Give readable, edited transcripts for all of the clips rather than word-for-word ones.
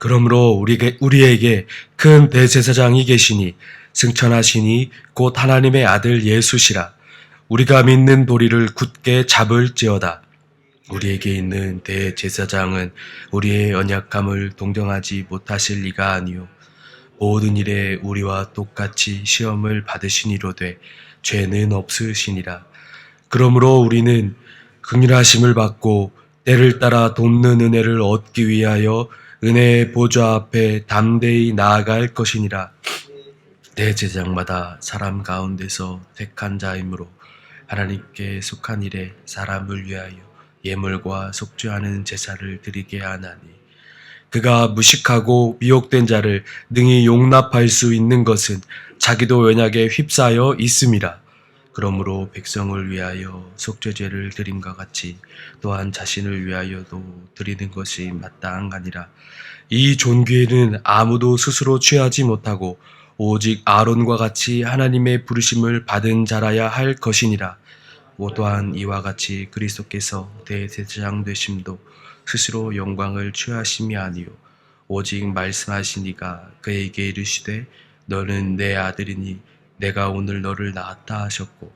그러므로 우리에게 큰 대제사장이 계시니 승천하시니 곧 하나님의 아들 예수시라. 우리가 믿는 도리를 굳게 잡을지어다. 우리에게 있는 대제사장은 우리의 연약함을 동정하지 못하실 리가 아니요 모든 일에 우리와 똑같이 시험을 받으시니로되 죄는 없으시니라. 그러므로 우리는 긍휼하심을 받고 때를 따라 돕는 은혜를 얻기 위하여 은혜의 보좌 앞에 담대히 나아갈 것이니라. 대제사장마다 사람 가운데서 택한 자이므로 하나님께 속한 일에 사람을 위하여 예물과 속죄하는 제사를 드리게 하나니 그가 무식하고 미혹된 자를 능히 용납할 수 있는 것은 자기도 연약에 휩싸여 있음이라. 그러므로 백성을 위하여 속죄제를 드림과 같이 또한 자신을 위하여도 드리는 것이 마땅하니라. 이 존귀에는 아무도 스스로 취하지 못하고 오직 아론과 같이 하나님의 부르심을 받은 자라야 할 것이니라. 또한 이와 같이 그리스도께서 대제사장 되심도 스스로 영광을 취하심이 아니요 오직 말씀하시니가 그에게 이르시되 너는 내 아들이니 내가 오늘 너를 낳았다 하셨고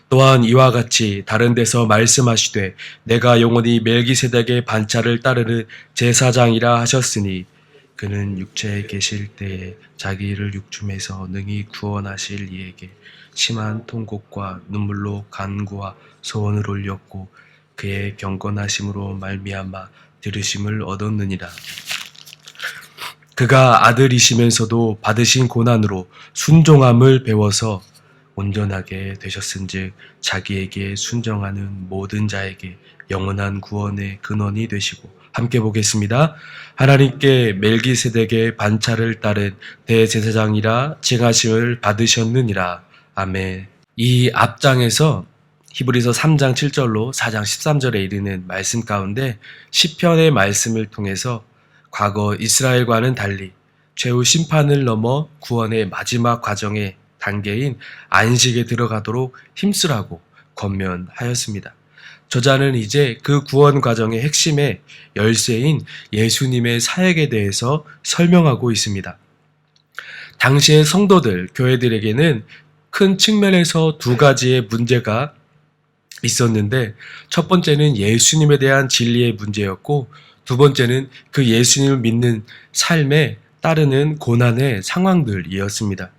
또한 이와 같이 다른 데서 말씀하시되 내가 영원히 멜기세덱의 반차를 따르는 제사장이라 하셨으니 그는 육체에 계실 때에 자기 일을 육중에서 능히 구원하실 이에게 심한 통곡과 눈물로 간구와 소원을 올렸고 그의 경건하심으로 말미암아 들으심을 얻었느니라. 그가 아들이시면서도 받으신 고난으로 순종함을 배워서 온전하게 되셨은즉 자기에게 순정하는 모든 자에게 영원한 구원의 근원이 되시고 함께 보겠습니다. 하나님께 멜기세덱의 반차를 따른 대제사장이라 칭하심을 받으셨느니라. 아멘. 이 앞장에서 히브리서 3장 7절로 4장 13절에 이르는 말씀 가운데 시편의 말씀을 통해서 과거 이스라엘과는 달리 최후 심판을 넘어 구원의 마지막 과정의 단계인 안식에 들어가도록 힘쓰라고 권면하였습니다. 저자는 이제 그 구원 과정의 핵심의 열쇠인 예수님의 사역에 대해서 설명하고 있습니다. 당시의 성도들, 교회들에게는 큰 측면에서 두 가지의 문제가 있었는데 첫 번째는 예수님에 대한 진리의 문제였고 두 번째는 그 예수님을 믿는 삶에 따르는 고난의 상황들이었습니다.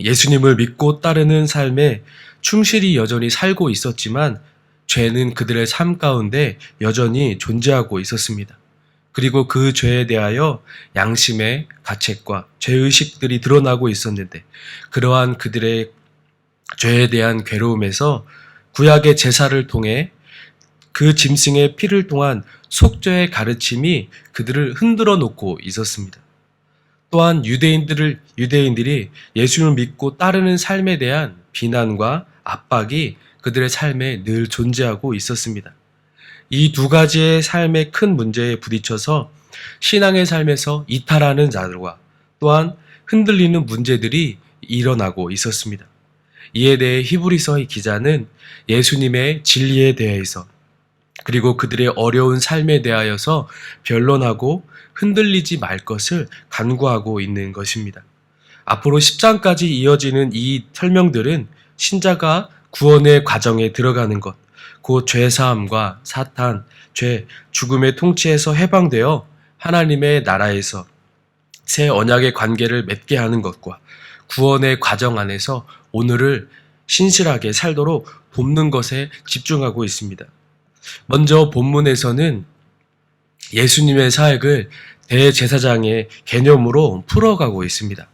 예수님을 믿고 따르는 삶에 충실히 여전히 살고 있었지만 죄는 그들의 삶 가운데 여전히 존재하고 있었습니다. 그리고 그 죄에 대하여 양심의 가책과 죄의식들이 드러나고 있었는데 그러한 그들의 죄에 대한 괴로움에서 구약의 제사를 통해 그 짐승의 피를 통한 속죄의 가르침이 그들을 흔들어 놓고 있었습니다. 또한 유대인들이 예수님을 믿고 따르는 삶에 대한 비난과 압박이 그들의 삶에 늘 존재하고 있었습니다. 이 두 가지의 삶의 큰 문제에 부딪혀서 신앙의 삶에서 이탈하는 자들과 또한 흔들리는 문제들이 일어나고 있었습니다. 이에 대해 히브리서의 기자는 예수님의 진리에 대해서 그리고 그들의 어려운 삶에 대하여서 변론하고 흔들리지 말 것을 간구하고 있는 것입니다. 앞으로 10장까지 이어지는 이 설명들은 신자가 구원의 과정에 들어가는 것, 곧 죄사함과 사탄, 죄, 죽음의 통치에서 해방되어 하나님의 나라에서 새 언약의 관계를 맺게 하는 것과 구원의 과정 안에서 오늘을 신실하게 살도록 돕는 것에 집중하고 있습니다. 먼저 본문에서는 예수님의 사역을 대제사장의 개념으로 풀어가고 있습니다.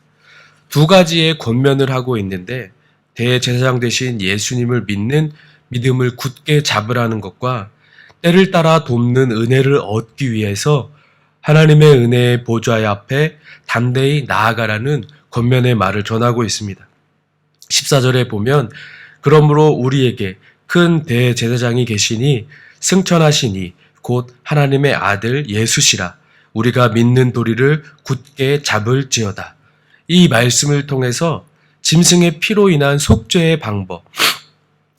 두 가지의 권면을 하고 있는데 대제사장 되신 예수님을 믿는 믿음을 굳게 잡으라는 것과 때를 따라 돕는 은혜를 얻기 위해서 하나님의 은혜의 보좌 앞에 담대히 나아가라는 권면의 말을 전하고 있습니다. 14절에 보면 그러므로 우리에게 큰 대제사장이 계시니 승천하시니 곧 하나님의 아들 예수시라. 우리가 믿는 도리를 굳게 잡을지어다. 이 말씀을 통해서 짐승의 피로 인한 속죄의 방법,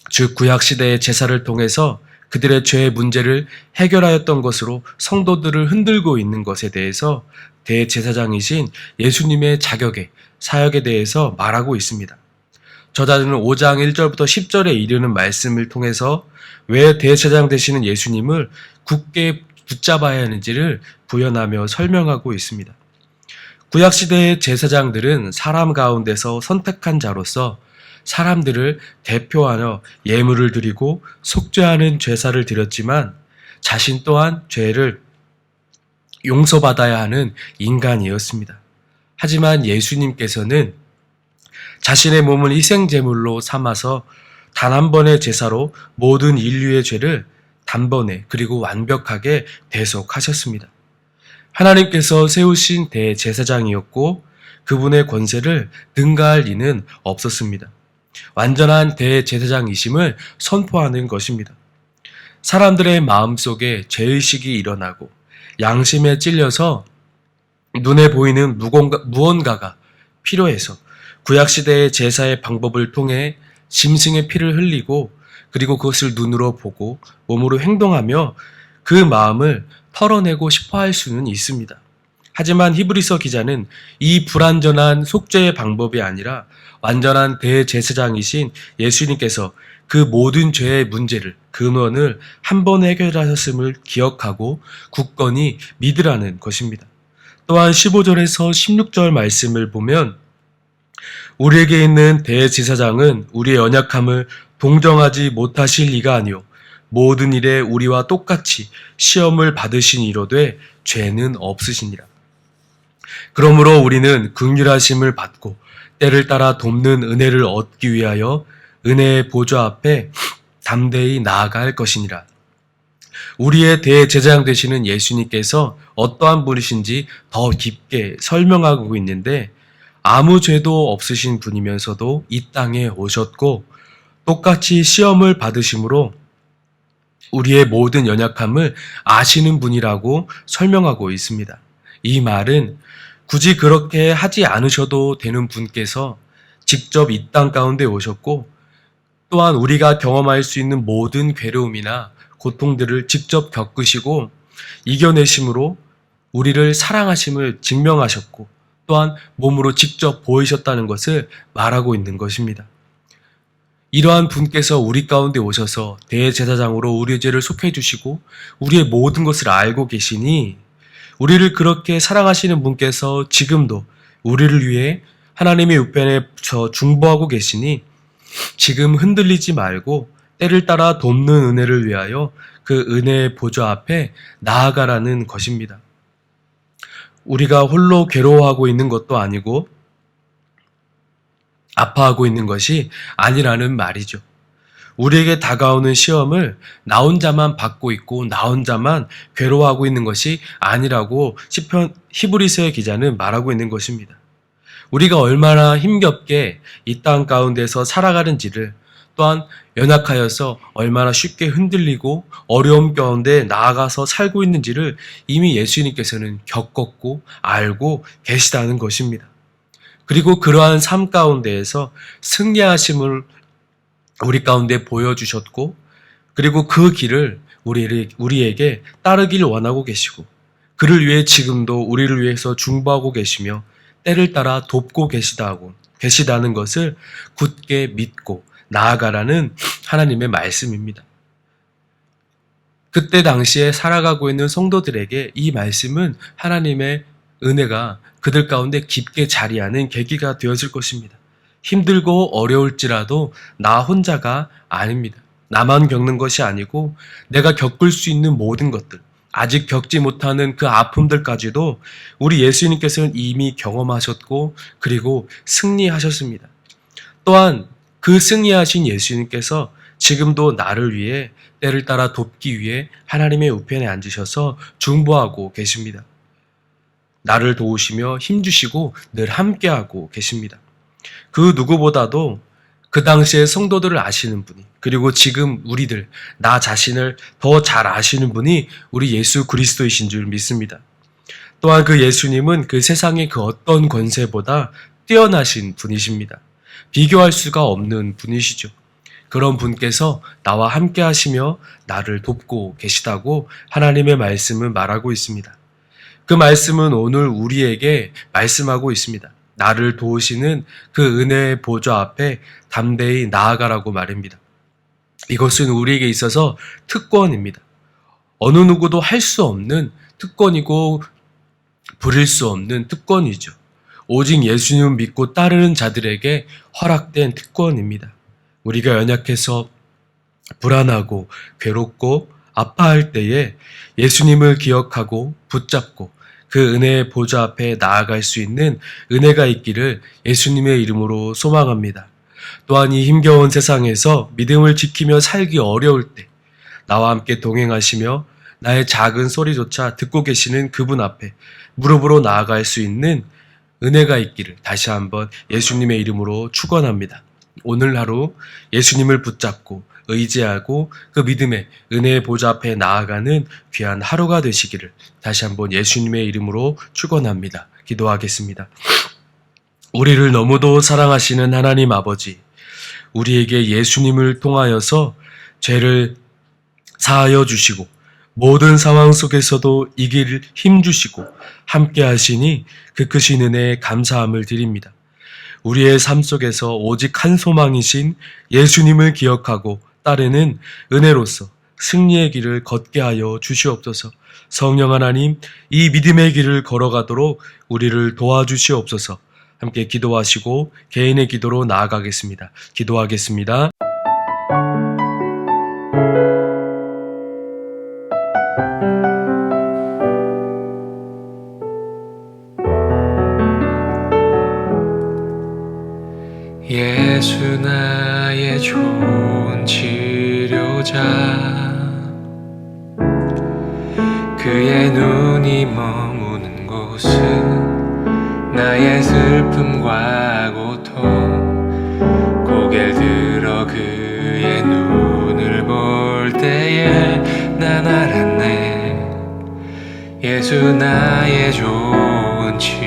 즉 구약시대의 제사를 통해서 그들의 죄의 문제를 해결하였던 것으로 성도들을 흔들고 있는 것에 대해서 대제사장이신 예수님의 자격에, 사역에 대해서 말하고 있습니다. 저자들은 5장 1절부터 10절에 이르는 말씀을 통해서 왜 대제사장 되시는 예수님을 굳게 붙잡아야 하는지를 부연하며 설명하고 있습니다. 구약시대의 제사장들은 사람 가운데서 선택한 자로서 사람들을 대표하여 예물을 드리고 속죄하는 제사를 드렸지만 자신 또한 죄를 용서받아야 하는 인간이었습니다. 하지만 예수님께서는 자신의 몸을 희생제물로 삼아서 단 한 번의 제사로 모든 인류의 죄를 단번에 그리고 완벽하게 대속하셨습니다. 하나님께서 세우신 대제사장이었고 그분의 권세를 능가할 리는 없었습니다. 완전한 대제사장이심을 선포하는 것입니다. 사람들의 마음속에 죄의식이 일어나고 양심에 찔려서 눈에 보이는 무언가가 필요해서 구약시대의 제사의 방법을 통해 짐승의 피를 흘리고 그리고 그것을 눈으로 보고 몸으로 행동하며 그 마음을 털어내고 싶어 할 수는 있습니다. 하지만 히브리서 기자는 이 불완전한 속죄의 방법이 아니라 완전한 대제사장이신 예수님께서 그 모든 죄의 문제를, 근원을 한 번 해결하셨음을 기억하고 굳건히 믿으라는 것입니다. 또한 15절에서 16절 말씀을 보면 우리에게 있는 대제사장은 우리의 연약함을 동정하지 못하실 이가 아니요 모든 일에 우리와 똑같이 시험을 받으신 이로되 죄는 없으시니라. 그러므로 우리는 긍휼하심을 받고 때를 따라 돕는 은혜를 얻기 위하여 은혜의 보좌 앞에 담대히 나아갈 것이니라. 우리의 대제사장 되시는 예수님께서 어떠한 분이신지 더 깊게 설명하고 있는데 아무 죄도 없으신 분이면서도 이 땅에 오셨고 똑같이 시험을 받으심으로 우리의 모든 연약함을 아시는 분이라고 설명하고 있습니다. 이 말은 굳이 그렇게 하지 않으셔도 되는 분께서 직접 이 땅 가운데 오셨고 또한 우리가 경험할 수 있는 모든 괴로움이나 고통들을 직접 겪으시고 이겨내심으로 우리를 사랑하심을 증명하셨고 또한 몸으로 직접 보이셨다는 것을 말하고 있는 것입니다. 이러한 분께서 우리 가운데 오셔서 대제사장으로 우리의 죄를 속해 주시고 우리의 모든 것을 알고 계시니 우리를 그렇게 사랑하시는 분께서 지금도 우리를 위해 하나님의 우편에 중보하고 계시니 지금 흔들리지 말고 때를 따라 돕는 은혜를 위하여 그 은혜의 보좌 앞에 나아가라는 것입니다. 우리가 홀로 괴로워하고 있는 것도 아니고 아파하고 있는 것이 아니라는 말이죠. 우리에게 다가오는 시험을 나 혼자만 받고 있고 나 혼자만 괴로워하고 있는 것이 아니라고 시편 히브리서의 기자는 말하고 있는 것입니다. 우리가 얼마나 힘겹게 이 땅 가운데서 살아가는지를 또한 연약하여서 얼마나 쉽게 흔들리고 어려움 가운데 나아가서 살고 있는지를 이미 예수님께서는 겪었고 알고 계시다는 것입니다. 그리고 그러한 삶 가운데에서 승리하심을 우리 가운데 보여주셨고 그리고 그 길을 우리에게 따르길 원하고 계시고 그를 위해 지금도 우리를 위해서 중보하고 계시며 때를 따라 돕고 계시다는 것을 굳게 믿고 나아가라는 하나님의 말씀입니다. 그때 당시에 살아가고 있는 성도들에게 이 말씀은 하나님의 은혜가 그들 가운데 깊게 자리하는 계기가 되었을 것입니다. 힘들고 어려울지라도 나 혼자가 아닙니다. 나만 겪는 것이 아니고 내가 겪을 수 있는 모든 것들, 아직 겪지 못하는 그 아픔들까지도 우리 예수님께서는 이미 경험하셨고 그리고 승리하셨습니다. 또한 그 승리하신 예수님께서 지금도 나를 위해 때를 따라 돕기 위해 하나님의 우편에 앉으셔서 중보하고 계십니다. 나를 도우시며 힘주시고 늘 함께하고 계십니다. 그 누구보다도 그 당시에 성도들을 아시는 분이 그리고 지금 우리들 나 자신을 더 잘 아시는 분이 우리 예수 그리스도이신 줄 믿습니다. 또한 그 예수님은 그 세상의 그 어떤 권세보다 뛰어나신 분이십니다. 비교할 수가 없는 분이시죠. 그런 분께서 나와 함께 하시며 나를 돕고 계시다고 하나님의 말씀은 말하고 있습니다. 그 말씀은 오늘 우리에게 말씀하고 있습니다. 나를 도우시는 그 은혜의 보좌 앞에 담대히 나아가라고 말입니다. 이것은 우리에게 있어서 특권입니다. 어느 누구도 할 수 없는 특권이고 부릴 수 없는 특권이죠. 오직 예수님을 믿고 따르는 자들에게 허락된 특권입니다. 우리가 연약해서 불안하고 괴롭고 아파할 때에 예수님을 기억하고 붙잡고 그 은혜의 보좌 앞에 나아갈 수 있는 은혜가 있기를 예수님의 이름으로 소망합니다. 또한 이 힘겨운 세상에서 믿음을 지키며 살기 어려울 때 나와 함께 동행하시며 나의 작은 소리조차 듣고 계시는 그분 앞에 무릎으로 나아갈 수 있는 은혜가 있기를 다시 한번 예수님의 이름으로 축원합니다. 오늘 하루 예수님을 붙잡고 의지하고 그 믿음의 은혜의 보좌 앞에 나아가는 귀한 하루가 되시기를 다시 한번 예수님의 이름으로 축원합니다. 기도하겠습니다. 우리를 너무도 사랑하시는 하나님 아버지, 우리에게 예수님을 통하여서 죄를 사하여 주시고 모든 상황 속에서도 이길 힘 주시고 함께 하시니 그 크신 은혜에 감사함을 드립니다. 우리의 삶 속에서 오직 한 소망이신 예수님을 기억하고 따르는 은혜로서 승리의 길을 걷게 하여 주시옵소서. 성령 하나님, 이 믿음의 길을 걸어가도록 우리를 도와주시옵소서. 함께 기도하시고 개인의 기도로 나아가겠습니다. 기도하겠습니다. 예수 나의 좋은 치료자, 그의 눈이 머무는 곳은 나의 슬픔과 고통, 고개를 들어 그의 눈을 볼 때에 난 알았네. 예수 나의 좋은 치료자,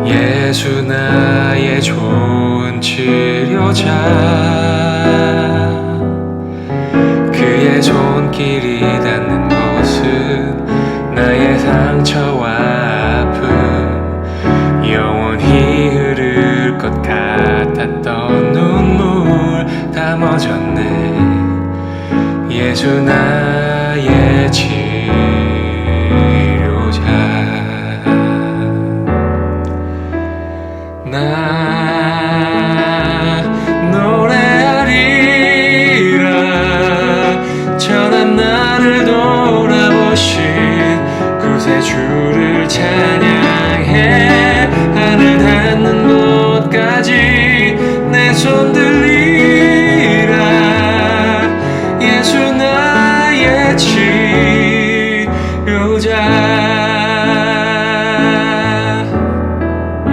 예수 나의 좋은 치료자, 그의 손길이 닿는 곳은 나의 상처와 아픔, 영원히 흐를 것 같았던 눈물 다 멎었네. 예수 나의 치료자, 나 노래하리라. 전한 나를 돌아보신 구세주를 찬양해. 하늘 닿는 곳까지 내 손 들리라. 예수 나의 치료자,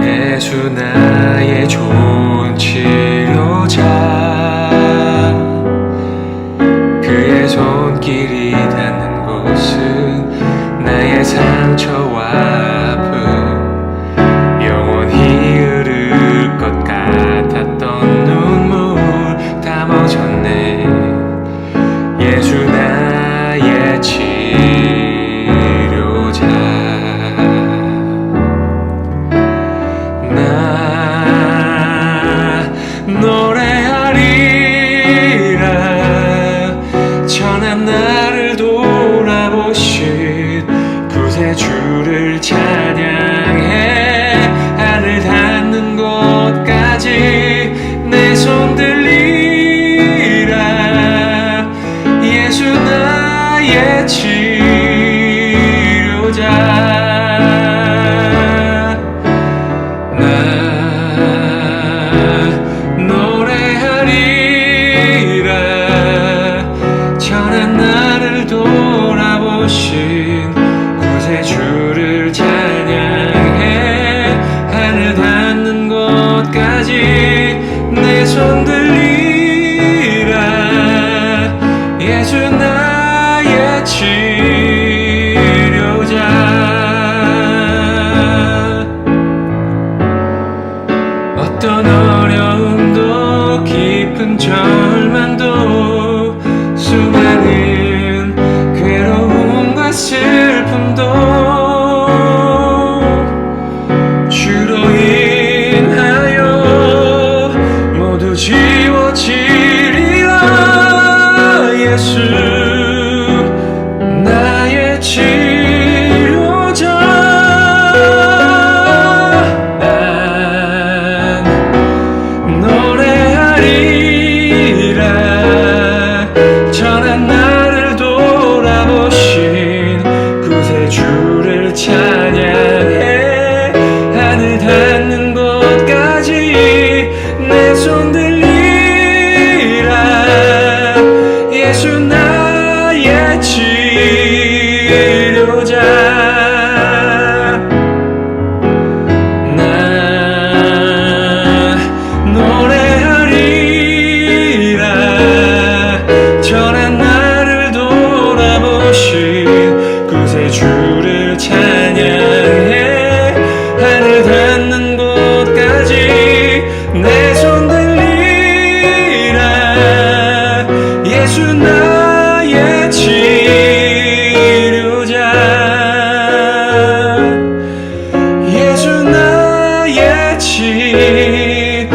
예수 나의 좋은 치료자, 그의 손길이 닿는 곳은 나의 상처와 아픔, 영원히 흐를 것 같았던 눈물 다 멎었네. 예수 나의 치료자, 나 노래하리라. 전한 나를 돌아보신 구세주를 찬양해. 하늘 닿는 곳까지 내 손 들리라. 예수 나의 치료자, 전한 나를 돌아보신 구세주를 찬양해. 하늘 닿는 곳까지 내 손 들리라. 예수 나의 치료자, 예수 나의 치료자. 난 노래하리라 전한 나를 돌아보신 구세주를 찬양해. 하늘 닿는 곳까지 내 손 들리라. 예수 나의 치료자. 나 노래하리라 전한 나를 돌아보신 구세주를 찬양해. 하늘 닿는 곳까지 내 손 들리라. 예수 나의 치료자. 예수 나의 치료자.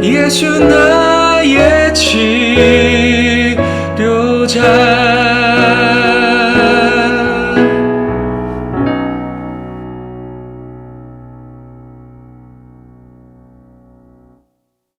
예수 나의 치료자.